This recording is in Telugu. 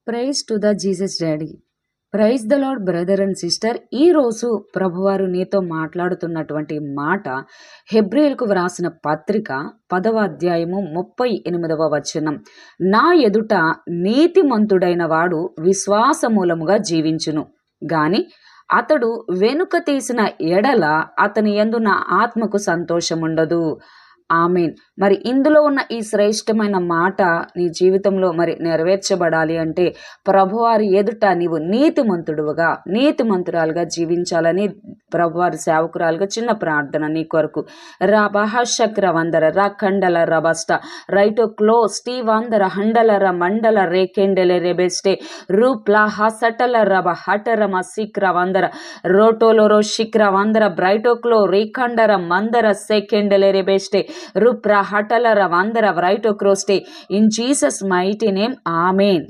Praise to the Jesus daddy. Praise the lord brother and sister. ఈరోజు ప్రభువారు నీతో మాట్లాడుతున్నటువంటి మాట హెబ్రీయులకు వ్రాసిన పత్రిక 10వ అధ్యాయము 38వ వచనం. నా ఎదుట నీతిమంతుడైన వాడు విశ్వాస మూలముగా జీవించును గాని అతడు వెనుక తీసిన ఎడల అతని యందు నా ఆత్మకు సంతోషముండదు. ఆమేన్. మరి ఇందులో ఉన్న ఈ శ్రేష్టమైన మాట నీ జీవితంలో మరి నెరవేర్చబడాలి అంటే ప్రభువారి ఎదుట నీవు నీతిమంతుడుగా నీతిమంతురాలుగా జీవించాలని ప్రభువారి సేవకురాలుగా చిన్న ప్రార్థన నీ కొరకు. రబహశక్ర వందర రకండల రబస్ట రైటో క్లో స్టీవందర హండలర మండల రేకెండెల రెబెస్టే రూప్లా హసటల రబ హటరమ శిక్ర వందర రోటోలోరో శిక్ర వందర బ్రైటోక్లో రేఖండర మందర సెకెండెల రెబెస్టే రుప్ర హటలర వందర బ్రైటో క్రోస్టే. In Jesus mighty name, amen.